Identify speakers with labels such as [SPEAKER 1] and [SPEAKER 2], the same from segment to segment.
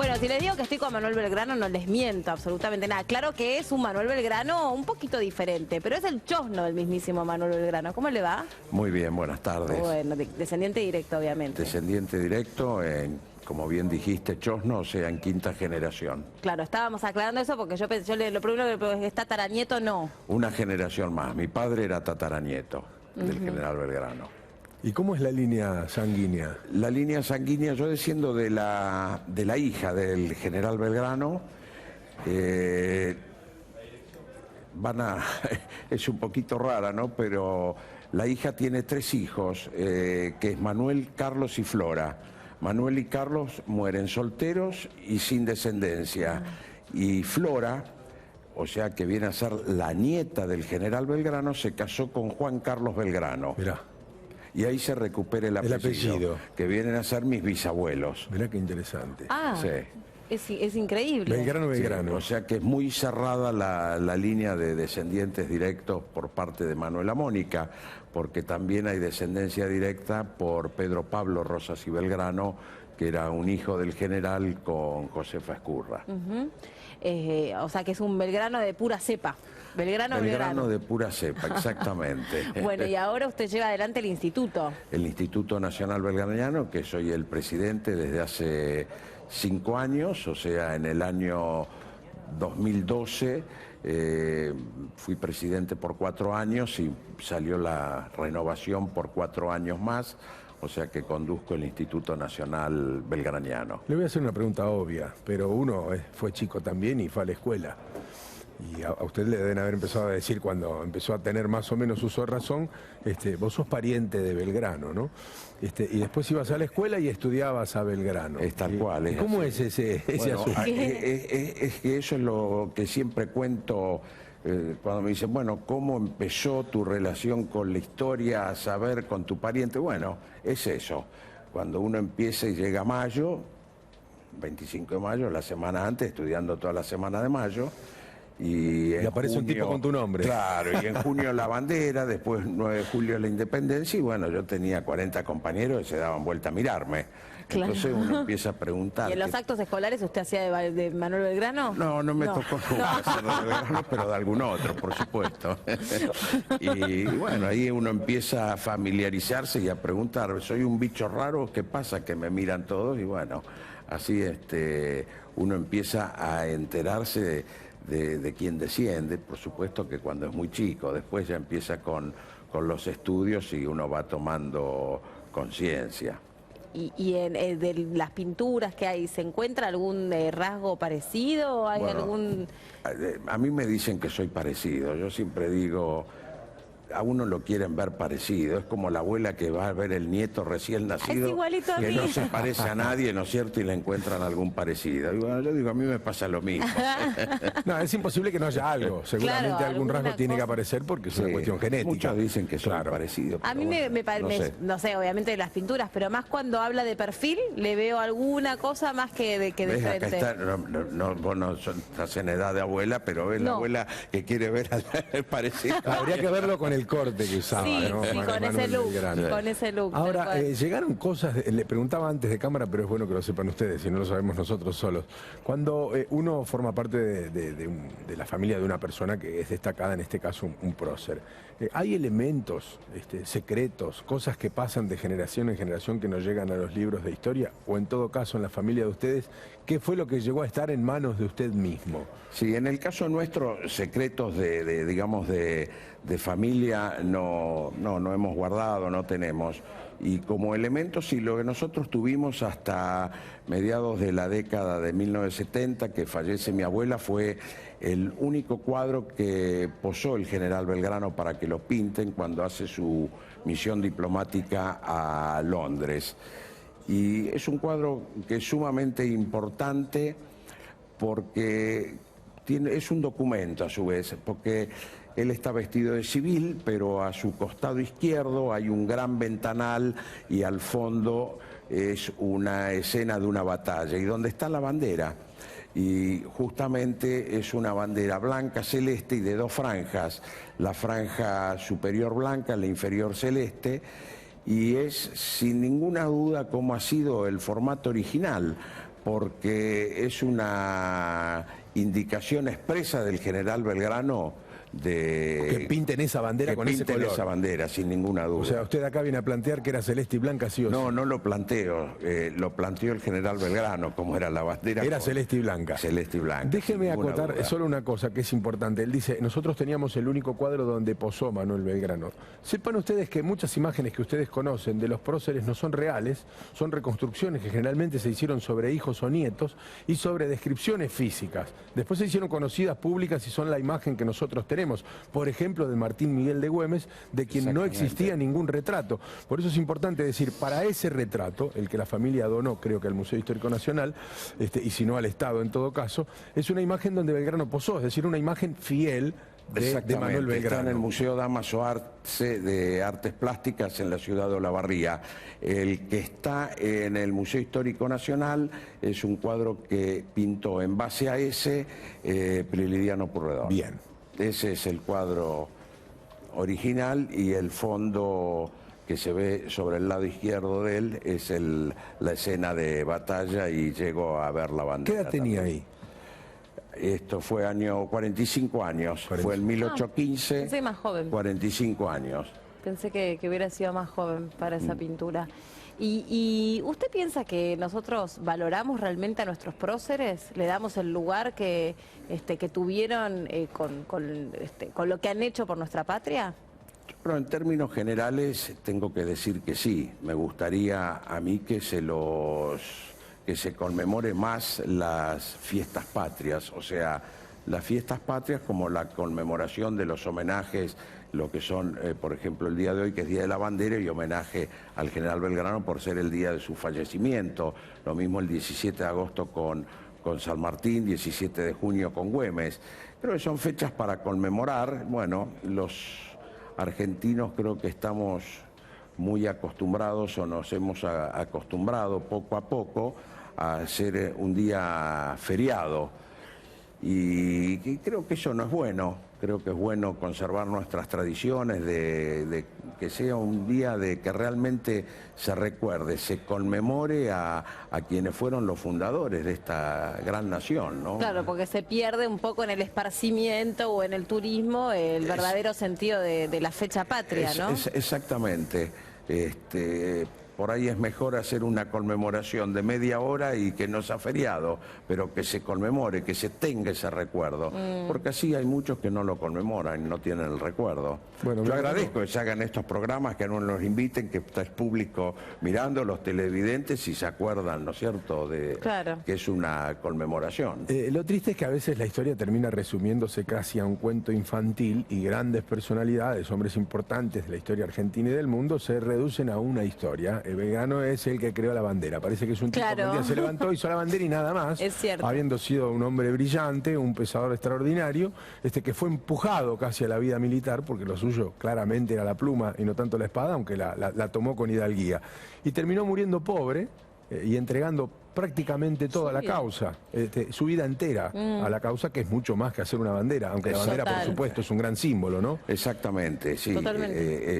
[SPEAKER 1] Bueno, si les digo que estoy con Manuel Belgrano, no les miento absolutamente nada. Claro que es un Manuel Belgrano un poquito diferente, pero es el chosno del mismísimo Manuel Belgrano. ¿Cómo le va?
[SPEAKER 2] Muy bien, buenas tardes.
[SPEAKER 1] Bueno, descendiente directo, obviamente.
[SPEAKER 2] Descendiente directo, como bien dijiste, chosno, o sea, en quinta generación.
[SPEAKER 1] Claro, estábamos aclarando eso porque yo pensé, lo primero que le pregunté es tataranieto, no.
[SPEAKER 2] Una generación más. Mi padre era tataranieto del general Belgrano.
[SPEAKER 3] ¿Y cómo es la línea sanguínea?
[SPEAKER 2] La línea sanguínea, yo desciendo de la hija del general Belgrano. Es un poquito rara, ¿no? Pero la hija tiene 3 hijos, que es Manuel, Carlos y Flora. Manuel y Carlos mueren solteros y sin descendencia. Y Flora, o sea que viene a ser la nieta del general Belgrano, se casó con Juan Carlos Belgrano.
[SPEAKER 3] Mirá.
[SPEAKER 2] Y ahí se recupera el apellido, que vienen a ser mis bisabuelos.
[SPEAKER 3] Mirá qué interesante.
[SPEAKER 1] Ah,
[SPEAKER 2] sí.
[SPEAKER 1] es increíble.
[SPEAKER 3] Belgrano.
[SPEAKER 2] Sí, o sea que es muy cerrada la línea de descendientes directos por parte de Manuela Mónica, porque también hay descendencia directa por Pedro Pablo Rosas y Belgrano, que era un hijo del general con Josefa Escurra.
[SPEAKER 1] O sea que es un Belgrano de pura cepa.
[SPEAKER 2] Belgrano de pura cepa, exactamente.
[SPEAKER 1] Bueno, y ahora usted lleva adelante el instituto.
[SPEAKER 2] El Instituto Nacional Belgraniano, que soy el presidente desde hace 5 años, o sea, en el año 2012 fui presidente por 4 años y salió la renovación por 4 años más, o sea que conduzco el Instituto Nacional Belgraniano.
[SPEAKER 3] Le voy a hacer una pregunta obvia, pero uno fue chico también y fue a la escuela. Y a usted le deben haber empezado a decir cuando empezó a tener más o menos uso de razón, vos sos pariente de Belgrano, ¿no? Y después ibas a la escuela y estudiabas a Belgrano.
[SPEAKER 2] Es tal cual.
[SPEAKER 3] ¿Cómo es ese asunto?
[SPEAKER 2] Es que eso es lo que siempre cuento cuando me dicen, bueno, ¿cómo empezó tu relación con la historia, a saber con tu pariente? Bueno, es eso. Cuando uno empieza y llega a mayo, 25 de mayo, la semana antes, estudiando toda la semana de mayo, y
[SPEAKER 3] aparece
[SPEAKER 2] junio,
[SPEAKER 3] un tipo con tu nombre.
[SPEAKER 2] Claro, y en junio la bandera, después 9 de julio la independencia, y bueno, yo tenía 40 compañeros que se daban vuelta a mirarme.
[SPEAKER 1] Claro.
[SPEAKER 2] Entonces uno empieza a preguntar.
[SPEAKER 1] ¿Y en los actos escolares usted hacía de Manuel Belgrano?
[SPEAKER 2] No, no me tocó hacer de Belgrano, pero de algún otro, por supuesto. Y bueno, ahí uno empieza a familiarizarse y a preguntar, ¿soy un bicho raro? ¿Qué pasa? Que me miran todos y bueno, así uno empieza a enterarse de quién desciende, por supuesto que cuando es muy chico, después ya empieza con los estudios y uno va tomando conciencia.
[SPEAKER 1] ¿Y de las pinturas que hay, se encuentra algún rasgo parecido? ¿Hay algún...?
[SPEAKER 2] A mí me dicen que soy parecido, yo siempre digo, a uno lo quieren ver parecido, es como la abuela que va a ver el nieto recién nacido,
[SPEAKER 1] es igualito a
[SPEAKER 2] que
[SPEAKER 1] mí.
[SPEAKER 2] no se parece a nadie, ¿no es cierto? Y le encuentran algún parecido. Y bueno, yo digo, a mí me pasa lo mismo.
[SPEAKER 3] No, es imposible que no haya algo. Seguramente
[SPEAKER 1] claro,
[SPEAKER 3] algún rasgo tiene que
[SPEAKER 1] cosa.
[SPEAKER 3] aparecer porque es una cuestión genética.
[SPEAKER 2] Muchos dicen que son parecidos.
[SPEAKER 1] A mí
[SPEAKER 2] bueno,
[SPEAKER 1] me parece, no sé, obviamente de las pinturas, pero más cuando habla de perfil, le veo alguna cosa más que de
[SPEAKER 2] ¿Ves?
[SPEAKER 1] frente.
[SPEAKER 2] Acá está, vos no estás en edad de abuela, pero ves la abuela que quiere ver al parecido.
[SPEAKER 3] Habría que verlo con el corte que usaba.
[SPEAKER 1] Sí,
[SPEAKER 3] ¿no?
[SPEAKER 1] sí, con ese look.
[SPEAKER 3] Ahora, llegaron cosas, le preguntaba antes de cámara, pero es bueno que lo sepan ustedes, si no lo sabemos nosotros solos. Cuando uno forma parte de la familia de una persona que es destacada, en este caso un prócer, hay elementos secretos, cosas que pasan de generación en generación que nos llegan a los libros de historia, o en todo caso en la familia de ustedes, ¿qué fue lo que llegó a estar en manos de usted mismo?
[SPEAKER 2] Sí, en el caso nuestro, secretos digamos, de familia no hemos guardado, no tenemos. Y como elementos, sí, lo que nosotros tuvimos hasta mediados de la década de 1970, que fallece mi abuela, fue el único cuadro que posó el general Belgrano para que lo pinten cuando hace su misión diplomática a Londres. Y es un cuadro que es sumamente importante porque es un documento a su vez, porque él está vestido de civil, pero a su costado izquierdo hay un gran ventanal y al fondo es una escena de una batalla. ¿Y dónde está la bandera? Y justamente es una bandera blanca, celeste y de 2 franjas. La franja superior blanca, la inferior celeste. Y es sin ninguna duda como ha sido el formato original, porque es una indicación expresa del general Belgrano
[SPEAKER 3] Que pinten esa bandera con ese color.
[SPEAKER 2] esa bandera, sin ninguna duda.
[SPEAKER 3] O sea, usted acá viene a plantear que era celeste y blanca, sí o sí.
[SPEAKER 2] No, no lo planteo, lo planteó el general Belgrano, como era la bandera.
[SPEAKER 3] Era celeste y blanca.
[SPEAKER 2] Celeste y blanca.
[SPEAKER 3] Déjeme acotar solo una cosa que es importante. Él dice, nosotros teníamos el único cuadro donde posó Manuel Belgrano. Sepan ustedes que muchas imágenes que ustedes conocen de los próceres no son reales, son reconstrucciones que generalmente se hicieron sobre hijos o nietos y sobre descripciones físicas. Después se hicieron conocidas públicas y son la imagen que nosotros tenemos. Por ejemplo, de Martín Miguel de Güemes, de quien no existía ningún retrato. Por eso es importante decir, para ese retrato, el que la familia donó, creo que al Museo Histórico Nacional, y si no al Estado en todo caso, es una imagen donde Belgrano posó, es decir, una imagen fiel de Manuel Belgrano.
[SPEAKER 2] Está en el Museo Damaso Arce de Artes Plásticas en la ciudad de Olavarría. El que está en el Museo Histórico Nacional es un cuadro que pintó en base a ese Prilidiano Pueyrredón.
[SPEAKER 3] Bien.
[SPEAKER 2] Ese es el cuadro original y el fondo que se ve sobre el lado izquierdo de él es la escena de batalla y llegó a ver la bandera.
[SPEAKER 3] ¿Qué edad tenía ahí?
[SPEAKER 2] Esto fue año 45 años, fue en 1815.
[SPEAKER 1] Pensé más joven.
[SPEAKER 2] 45 años.
[SPEAKER 1] Pensé que hubiera sido más joven para esa pintura. ¿Y usted piensa que nosotros valoramos realmente a nuestros próceres? ¿Le damos el lugar que tuvieron con lo que han hecho por nuestra patria?
[SPEAKER 2] Pero en términos generales tengo que decir que sí. Me gustaría a mí que se conmemore más las fiestas patrias, o sea, las fiestas patrias como la conmemoración de los homenajes, lo que son, por ejemplo, el día de hoy, que es Día de la Bandera, y homenaje al general Belgrano por ser el día de su fallecimiento. Lo mismo el 17 de agosto con San Martín, 17 de junio con Güemes. Creo que son fechas para conmemorar. Bueno, los argentinos creo que estamos muy acostumbrados o nos hemos acostumbrado poco a poco a hacer un día feriado. Y creo que eso no es bueno. Creo que es bueno conservar nuestras tradiciones, de que sea un día de que realmente se recuerde, se conmemore a quienes fueron los fundadores de esta gran nación, ¿no?
[SPEAKER 1] Claro, porque se pierde un poco en el esparcimiento o en el turismo el verdadero sentido de la fecha patria, ¿no?
[SPEAKER 2] Exactamente. Por ahí es mejor hacer una conmemoración de media hora y que no sea feriado, pero que se conmemore, que se tenga ese recuerdo. Porque así hay muchos que no lo conmemoran y no tienen el recuerdo. Bueno, yo agradezco que se hagan estos programas, que no nos inviten, que está el público mirando, los televidentes, y se acuerdan, ¿no es cierto?, de que es una conmemoración.
[SPEAKER 3] Lo triste es que a veces la historia termina resumiéndose casi a un cuento infantil y grandes personalidades, hombres importantes de la historia argentina y del mundo, se reducen a una historia. Belgrano es el que creó la bandera. Parece que es un tipo que un día se levantó, hizo la bandera y nada más.
[SPEAKER 1] Es cierto.
[SPEAKER 3] Habiendo sido un hombre brillante, un pensador extraordinario, que fue empujado casi a la vida militar, porque lo suyo claramente era la pluma y no tanto la espada, aunque la tomó con hidalguía. Y terminó muriendo pobre y entregando prácticamente toda la causa, su vida entera a la causa, que es mucho más que hacer una bandera, aunque la bandera, por supuesto, es un gran símbolo, ¿no?
[SPEAKER 2] Exactamente, sí.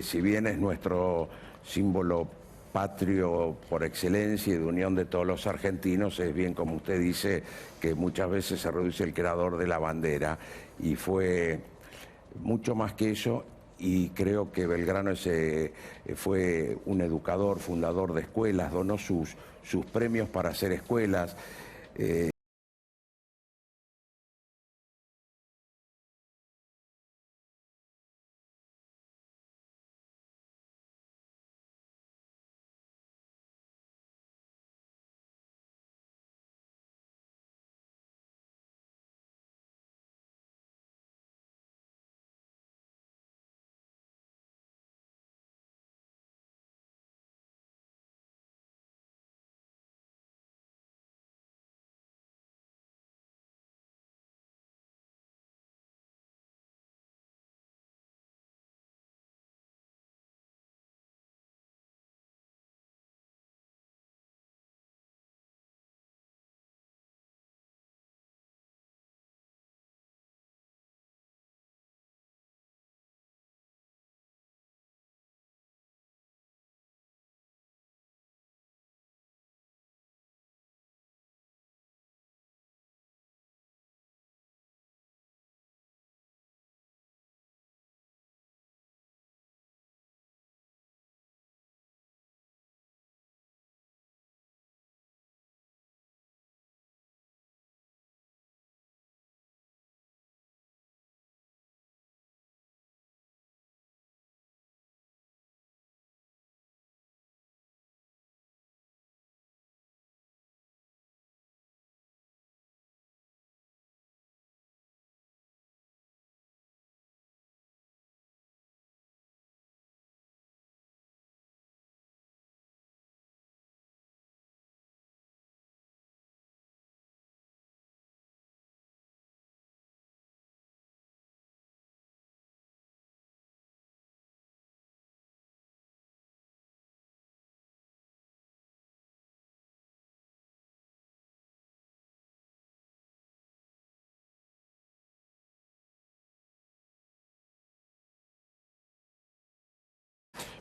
[SPEAKER 2] Si bien es nuestro símbolo patrio por excelencia y de unión de todos los argentinos, es bien como usted dice, que muchas veces se reduce el creador de la bandera, y fue mucho más que eso. Y creo que Belgrano fue un educador, fundador de escuelas, donó sus premios para hacer escuelas.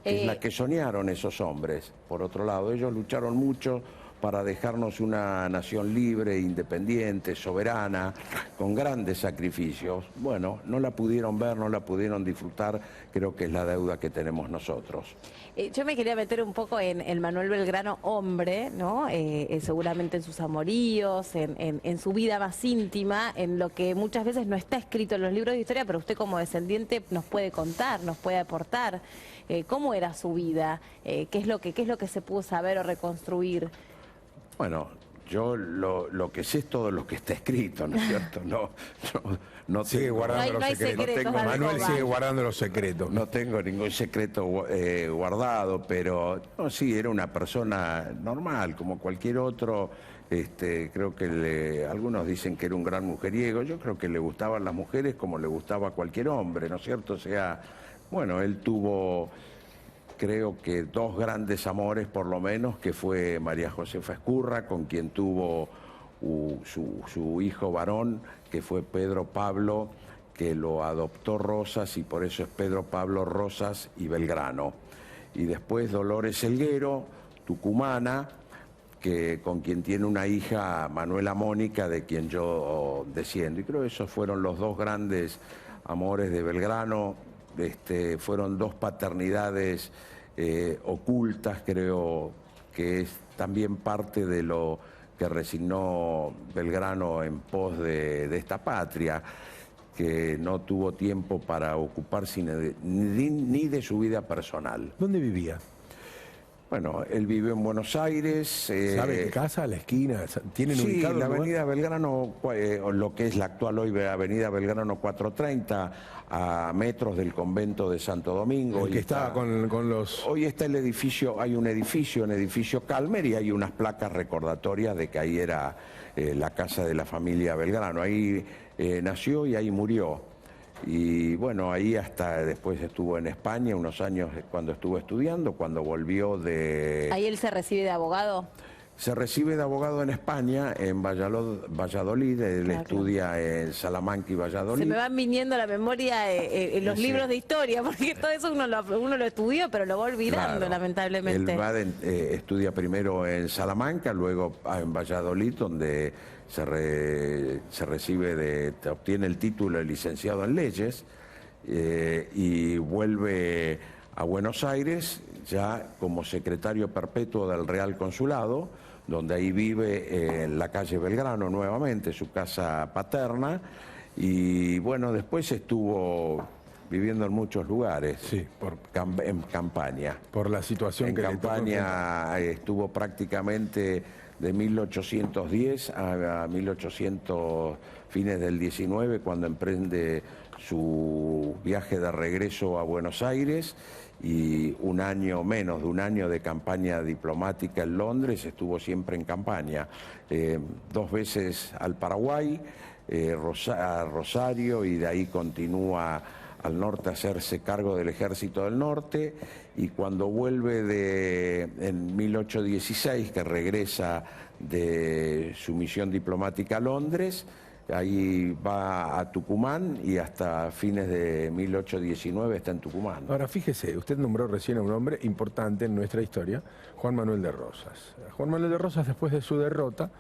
[SPEAKER 2] es la que soñaron esos hombres. Por otro lado, ellos lucharon mucho para dejarnos una nación libre, independiente, soberana, con grandes sacrificios. Bueno, no la pudieron ver, no la pudieron disfrutar, creo que es la deuda que tenemos nosotros.
[SPEAKER 1] Yo me quería meter un poco en el Manuel Belgrano hombre, ¿no? Seguramente en sus amoríos, en su vida más íntima, en lo que muchas veces no está escrito en los libros de historia, pero usted como descendiente nos puede contar, nos puede aportar. ¿Cómo era su vida? ¿Qué es lo que se pudo saber o reconstruir?
[SPEAKER 2] Bueno, yo lo que sé es todo lo que está escrito, ¿no es cierto? No
[SPEAKER 3] sigue guardando los secretos. Manuel sigue guardando los secretos.
[SPEAKER 2] No tengo ningún secreto guardado, pero no, sí, era una persona normal, como cualquier otro. Creo que algunos dicen que era un gran mujeriego. Yo creo que le gustaban las mujeres como le gustaba a cualquier hombre, ¿no es cierto? O sea, bueno, él tuvo, creo que 2 grandes amores por lo menos, que fue María Josefa Ezcurra, con quien tuvo su hijo varón, que fue Pedro Pablo, que lo adoptó Rosas y por eso es Pedro Pablo Rosas y Belgrano. Y después Dolores Helguero, tucumana, con quien tiene una hija, Manuela Mónica, de quien yo desciendo. Y creo que esos fueron los 2 grandes amores de Belgrano. Fueron 2 paternidades ocultas, creo que es también parte de lo que resignó Belgrano en pos de esta patria, que no tuvo tiempo para ocuparse ni de su vida personal.
[SPEAKER 3] ¿Dónde vivía?
[SPEAKER 2] Bueno, él vivió en Buenos Aires.
[SPEAKER 3] ¿Sabe qué casa? ¿La esquina? ¿Tienen ubicado
[SPEAKER 2] la avenida Belgrano, lo que es la actual hoy avenida Belgrano 430, a metros del convento de Santo Domingo.
[SPEAKER 3] El que estaba con los...
[SPEAKER 2] Hoy está el edificio, hay un edificio Calmer, y hay unas placas recordatorias de que ahí era la casa de la familia Belgrano. Ahí nació y ahí murió. Y bueno, ahí hasta después estuvo en España unos años cuando estuvo estudiando, cuando volvió de...
[SPEAKER 1] ¿Ahí él se recibe de abogado?
[SPEAKER 2] Se recibe de abogado en España, en Valladolid, él estudia en Salamanca y Valladolid.
[SPEAKER 1] Se me van viniendo a la memoria los libros de historia, porque todo eso uno lo estudió, pero lo va olvidando, lamentablemente.
[SPEAKER 2] Él estudia primero en Salamanca, luego en Valladolid, donde se recibe obtiene el título de licenciado en leyes, y vuelve a Buenos Aires ya como secretario perpetuo del Real Consulado, donde ahí vive en la calle Belgrano nuevamente, su casa paterna, y bueno, después estuvo viviendo en muchos lugares,
[SPEAKER 3] sí,
[SPEAKER 2] en campaña.
[SPEAKER 3] Por la situación que
[SPEAKER 2] campaña estuvo prácticamente de 1810 a 1800, fines del 19, cuando emprende su viaje de regreso a Buenos Aires, y menos de un año de campaña diplomática en Londres, estuvo siempre en campaña. 2 veces al Paraguay, a Rosario, y de ahí continúa al norte a hacerse cargo del Ejército del Norte, y cuando vuelve en 1816, que regresa de su misión diplomática a Londres, ahí va a Tucumán y hasta fines de 1819 está en Tucumán.
[SPEAKER 3] Ahora fíjese, usted nombró recién a un hombre importante en nuestra historia, Juan Manuel de Rosas. Juan Manuel de Rosas, después de su derrota,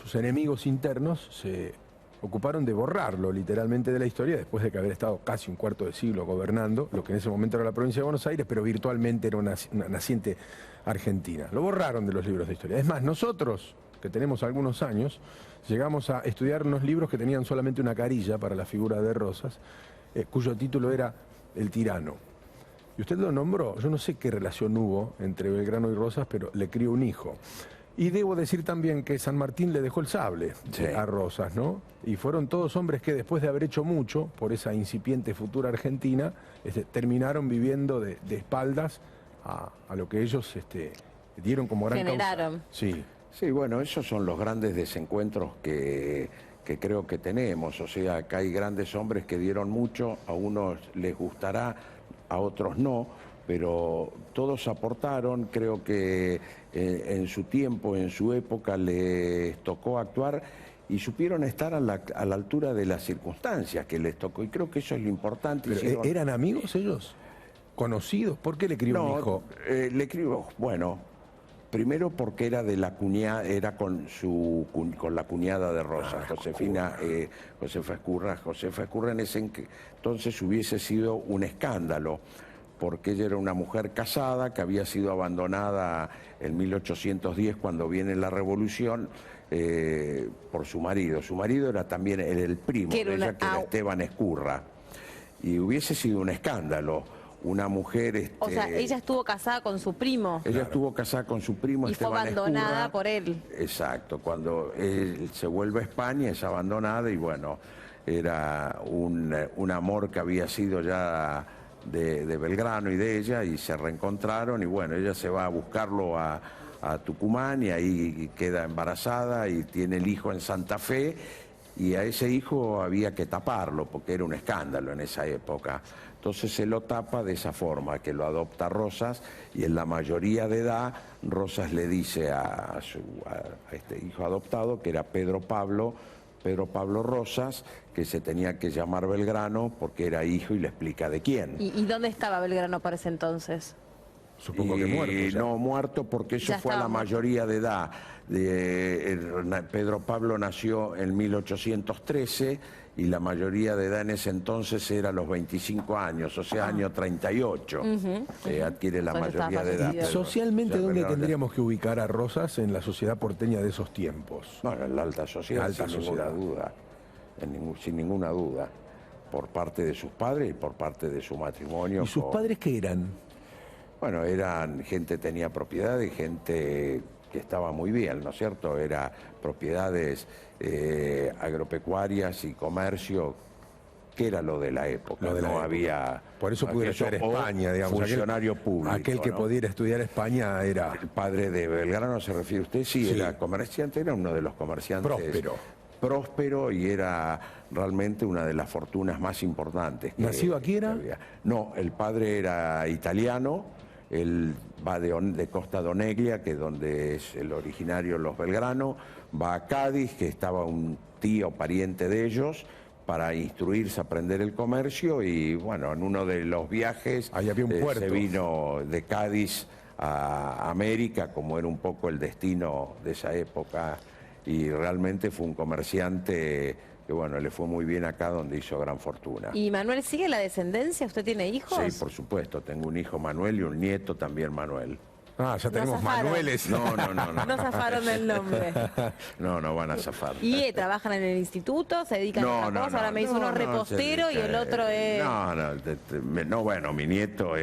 [SPEAKER 3] sus enemigos internos se ocuparon de borrarlo literalmente de la historia, después de que haber estado casi un cuarto de siglo gobernando lo que en ese momento era la provincia de Buenos Aires, pero virtualmente era una naciente Argentina. Lo borraron de los libros de historia. Es más, nosotros, que tenemos algunos años, llegamos a estudiar unos libros que tenían solamente una carilla para la figura de Rosas, cuyo título era El tirano. Y usted lo nombró, yo no sé qué relación hubo entre Belgrano y Rosas, pero le crió un hijo. Y debo decir también que San Martín le dejó el sable a Rosas, ¿no? Y fueron todos hombres que después de haber hecho mucho por esa incipiente futura Argentina, terminaron viviendo de espaldas a lo que ellos dieron como gran
[SPEAKER 1] generaron.
[SPEAKER 3] Causa. Sí.
[SPEAKER 2] Sí, bueno, esos son los grandes desencuentros que creo que tenemos. O sea, que hay grandes hombres que dieron mucho, a unos les gustará, a otros no, pero todos aportaron. Creo que en su tiempo, en su época, les tocó actuar y supieron estar a la altura de las circunstancias que les tocó. Y creo que eso es lo importante.
[SPEAKER 3] Pero, ¿eran amigos ellos? conocidos? ¿Por qué le crió un hijo?
[SPEAKER 2] Le crió, bueno, primero porque era de la cuñada, era con la cuñada de Rosa, Josefa Escurra. Josefa Escurra en ese entonces hubiese sido un escándalo, porque ella era una mujer casada que había sido abandonada en 1810 cuando viene la Revolución por su marido. Su marido era también el primo de ella, que era Esteban Escurra. Y hubiese sido un escándalo. Una mujer...
[SPEAKER 1] o sea, ella estuvo casada con su primo.
[SPEAKER 2] Ella estuvo casada con su primo,
[SPEAKER 1] y
[SPEAKER 2] Esteban
[SPEAKER 1] fue abandonada
[SPEAKER 2] Escurra.
[SPEAKER 1] por él.
[SPEAKER 2] Exacto. Cuando él se vuelve a España es abandonada y bueno, era un amor que había sido ya de Belgrano y de ella, y se reencontraron y bueno, ella se va a buscarlo a Tucumán y ahí queda embarazada y tiene el hijo en Santa Fe, y a ese hijo había que taparlo porque era un escándalo en esa época. Entonces se lo tapa de esa forma, que lo adopta Rosas, y en la mayoría de edad Rosas le dice a este hijo adoptado, que era Pedro Pablo Rosas, que se tenía que llamar Belgrano porque era hijo, y le explica de quién.
[SPEAKER 1] ¿Y dónde estaba Belgrano para ese entonces?
[SPEAKER 3] Supongo que muerto. Ya.
[SPEAKER 2] No, muerto, porque eso fue a la mayoría de edad. Pedro Pablo nació en 1813 y la mayoría de edad en ese entonces era los 25 años, o sea, año 38. Adquiere la mayoría de edad.
[SPEAKER 3] Socialmente, ¿dónde tendríamos que ubicar a Rosas en la sociedad porteña de esos tiempos?
[SPEAKER 2] Bueno, en la alta sociedad, sin ninguna duda, por parte de sus padres y por parte de su matrimonio.
[SPEAKER 3] ¿Y sus padres qué eran?
[SPEAKER 2] Bueno, eran gente, tenía propiedades, gente que estaba muy bien, ¿no es cierto? Era propiedades agropecuarias y comercio, que era lo de la época. Había...
[SPEAKER 3] Por eso pudo estudiar España, digamos.
[SPEAKER 2] Funcionario público.
[SPEAKER 3] Aquel que pudiera estudiar España era...
[SPEAKER 2] El padre de Belgrano, ¿se refiere usted? Sí, era comerciante, era uno de los comerciantes... Próspero, y era realmente una de las fortunas más importantes.
[SPEAKER 3] ¿Nacido aquí era?
[SPEAKER 2] No, el padre era italiano. Él va de Costa d'Oneglia, que es donde es el originario los Belgrano, va a Cádiz, que estaba un tío pariente de ellos, para instruirse, aprender el comercio, y bueno, en uno de los viajes
[SPEAKER 3] ahí había un puerto.
[SPEAKER 2] Se vino de Cádiz a América, como era un poco el destino de esa época, y realmente fue un comerciante que bueno, le fue muy bien acá, donde hizo gran fortuna.
[SPEAKER 1] ¿Y Manuel sigue la descendencia? ¿Usted tiene hijos?
[SPEAKER 2] Sí, por supuesto, tengo un hijo Manuel y un nieto también Manuel.
[SPEAKER 3] Ah, ya tenemos Manueles.
[SPEAKER 2] No.
[SPEAKER 1] No zafaron del nombre.
[SPEAKER 2] No van a zafar.
[SPEAKER 1] ¿Y trabajan en el instituto? ¿Se dedican a otra cosa? Ahora me dice uno repostero y el otro es...
[SPEAKER 2] No, bueno, mi nieto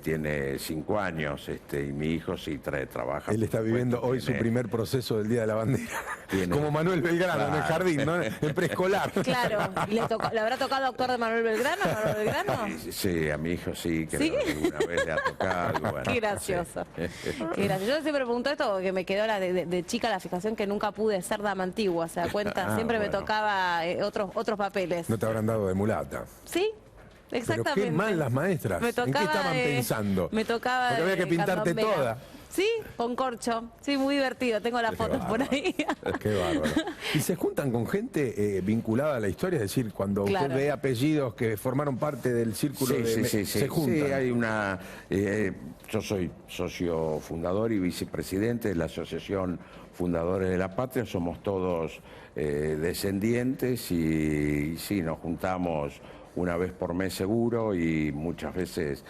[SPEAKER 2] tiene 5 años, y mi hijo sí trabaja.
[SPEAKER 3] Él está viviendo hoy su primer proceso del Día de la Bandera. Como Manuel Belgrano, en el jardín, ¿no? En preescolar.
[SPEAKER 1] Claro. ¿Le habrá tocado doctor de Manuel Belgrano?
[SPEAKER 2] Sí, a mi hijo sí, creo que alguna vez le ha tocado. Bueno,
[SPEAKER 1] Qué gracioso. Qué gracioso. Yo siempre pregunto esto porque me quedó de chica la fijación que nunca pude ser dama antigua, ¿se da cuenta? Siempre me tocaba otros papeles.
[SPEAKER 3] No te habrán dado de mulata.
[SPEAKER 1] Sí. Exactamente.
[SPEAKER 3] Pero qué mal las maestras. ¿En qué estaban pensando?
[SPEAKER 1] Me tocaba.
[SPEAKER 3] Porque había que pintarte toda.
[SPEAKER 1] Sí, con corcho. Sí, muy divertido. Tengo las fotos por ahí.
[SPEAKER 3] Qué bárbaro. ¿Y se juntan con gente vinculada a la historia? Es decir, cuando usted ve apellidos que formaron parte del círculo se juntan.
[SPEAKER 2] Sí, hay una... yo soy socio fundador y vicepresidente de la Asociación Fundadores de la Patria. Somos todos descendientes y sí, nos juntamos una vez por mes seguro, y muchas veces,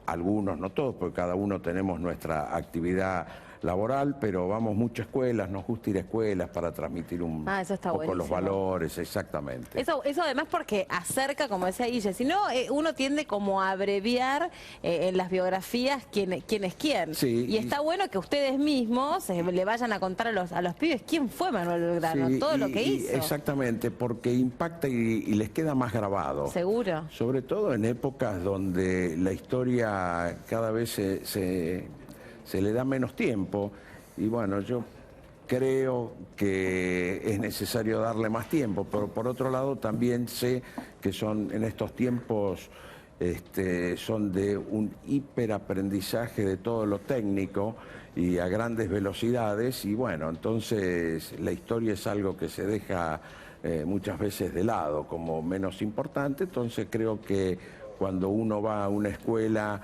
[SPEAKER 2] algunos, no todos, porque cada uno tenemos nuestra actividad laboral, pero vamos mucho a escuelas, nos gusta ir a escuelas para transmitir un poco los valores, exactamente.
[SPEAKER 1] Eso además porque acerca, como decía Guille, si no uno tiende como a abreviar en las biografías quién es quién.
[SPEAKER 2] Sí,
[SPEAKER 1] y está bueno que ustedes mismos le vayan a contar a los pibes quién fue Manuel Belgrano, todo lo que hizo.
[SPEAKER 2] Exactamente, porque impacta y les queda más grabado.
[SPEAKER 1] Seguro.
[SPEAKER 2] Sobre todo en épocas donde la historia cada vez se le da menos tiempo, y bueno, yo creo que es necesario darle más tiempo, pero por otro lado también sé que en estos tiempos son de un hiperaprendizaje de todo lo técnico y a grandes velocidades, y bueno, entonces la historia es algo que se deja muchas veces de lado como menos importante. Entonces creo que cuando uno va a una escuela,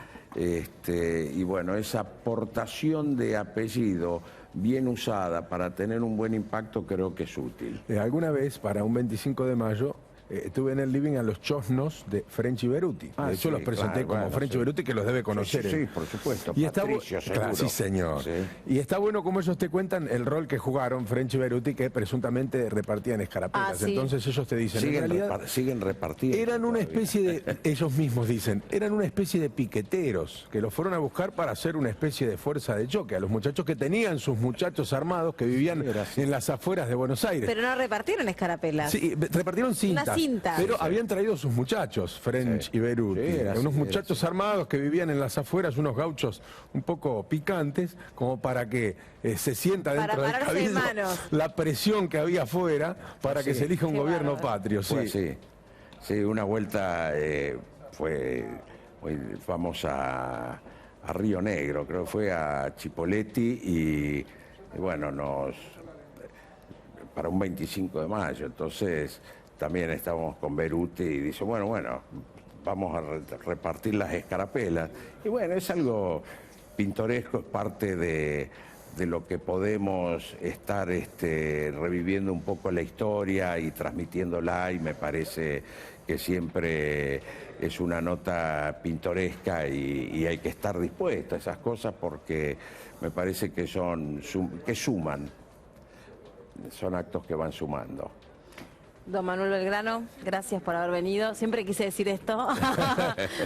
[SPEAKER 2] y bueno, esa aportación de apellido bien usada para tener un buen impacto creo que es útil.
[SPEAKER 3] Alguna vez, para un 25 de mayo, tuve en el living a los chosnos de French Beruti.
[SPEAKER 2] Ah,
[SPEAKER 3] De hecho,
[SPEAKER 2] sí,
[SPEAKER 3] los presenté
[SPEAKER 2] claro,
[SPEAKER 3] como
[SPEAKER 2] bueno,
[SPEAKER 3] French
[SPEAKER 2] sí.
[SPEAKER 3] Beruti, que los debe conocer.
[SPEAKER 2] Sí, sí, sí, por supuesto.
[SPEAKER 3] Y
[SPEAKER 2] Patricio,
[SPEAKER 3] claro,
[SPEAKER 2] seguro.
[SPEAKER 3] sí, señor.
[SPEAKER 2] Sí.
[SPEAKER 3] Y está bueno como ellos te cuentan el rol que jugaron French Beruti, que presuntamente repartían escarapelas.
[SPEAKER 1] Ah, sí.
[SPEAKER 3] Entonces ellos te dicen, en realidad,
[SPEAKER 2] Siguen repartiendo.
[SPEAKER 3] eran una
[SPEAKER 2] todavía.
[SPEAKER 3] especie de, ellos mismos dicen, eran una especie de piqueteros que los fueron a buscar para hacer una especie de fuerza de choque a los muchachos que tenían sus muchachos armados que vivían
[SPEAKER 2] Sí, era así.
[SPEAKER 3] en las afueras de Buenos Aires.
[SPEAKER 1] Pero no repartieron escarapelas.
[SPEAKER 3] Sí, repartieron cintas.
[SPEAKER 1] Una cinta.
[SPEAKER 3] Pero habían traído sus muchachos, French
[SPEAKER 2] Sí.
[SPEAKER 3] y Beruti.
[SPEAKER 2] Sí, era
[SPEAKER 3] unos
[SPEAKER 2] así,
[SPEAKER 3] muchachos armados que vivían en las afueras, unos gauchos un poco picantes, como para que se sienta
[SPEAKER 1] Para
[SPEAKER 3] dentro del
[SPEAKER 1] pararse de
[SPEAKER 3] cabildo
[SPEAKER 1] manos.
[SPEAKER 3] la presión que había afuera para que
[SPEAKER 2] Sí.
[SPEAKER 3] se elija un
[SPEAKER 1] Qué
[SPEAKER 3] gobierno
[SPEAKER 1] bárbaro.
[SPEAKER 3] patrio.
[SPEAKER 2] Fue
[SPEAKER 3] Sí.
[SPEAKER 2] así. Sí, una vuelta fuimos a Río Negro, creo que fue a Chipoleti y bueno, para un 25 de mayo, entonces también estábamos con Beruti y dice, bueno, vamos a repartir las escarapelas. Y bueno, es algo pintoresco, es parte de lo que podemos estar reviviendo un poco la historia y transmitiéndola, y me parece que siempre es una nota pintoresca y hay que estar dispuesto a esas cosas porque me parece que que suman, son actos que van sumando.
[SPEAKER 1] Don Manuel Belgrano, gracias por haber venido. Siempre quise decir esto.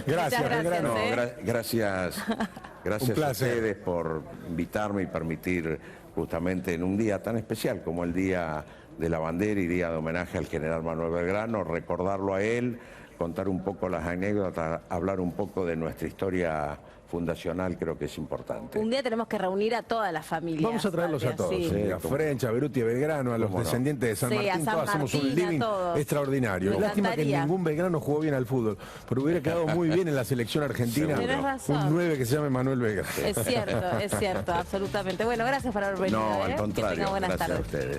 [SPEAKER 3] Gracias,
[SPEAKER 1] Muchas
[SPEAKER 3] Belgrano.
[SPEAKER 2] No,
[SPEAKER 1] ¿eh?
[SPEAKER 2] gracias
[SPEAKER 3] Un
[SPEAKER 2] a
[SPEAKER 3] placer.
[SPEAKER 2] ustedes por invitarme y permitir justamente en un día tan especial como el Día de la Bandera y Día de Homenaje al General Manuel Belgrano, recordarlo a él, contar un poco las anécdotas, hablar un poco de nuestra historia fundacional, creo que es importante.
[SPEAKER 1] Un día tenemos que reunir a todas las familias.
[SPEAKER 3] Vamos a traerlos a todos,
[SPEAKER 1] Sí.
[SPEAKER 2] Sí.
[SPEAKER 3] a French, a Beruti, a Belgrano, a los
[SPEAKER 2] ¿Cómo no?
[SPEAKER 3] descendientes de San
[SPEAKER 1] Sí, a
[SPEAKER 3] Martín,
[SPEAKER 1] San
[SPEAKER 3] todos hacemos un
[SPEAKER 1] Martín, a
[SPEAKER 3] living
[SPEAKER 1] todos.
[SPEAKER 3] extraordinario.
[SPEAKER 1] Me
[SPEAKER 3] Lástima que
[SPEAKER 1] encantaría.
[SPEAKER 3] ningún Belgrano jugó bien al fútbol, pero hubiera quedado muy bien en la selección argentina
[SPEAKER 2] Seguro.
[SPEAKER 1] Tenés razón.
[SPEAKER 3] un 9 que se llame Manuel Belgrano.
[SPEAKER 1] Es cierto, absolutamente. Bueno, gracias por haber venido.
[SPEAKER 2] No, al
[SPEAKER 1] Que
[SPEAKER 2] contrario,
[SPEAKER 1] tenga buenas
[SPEAKER 2] gracias a
[SPEAKER 1] tardes.
[SPEAKER 2] ustedes.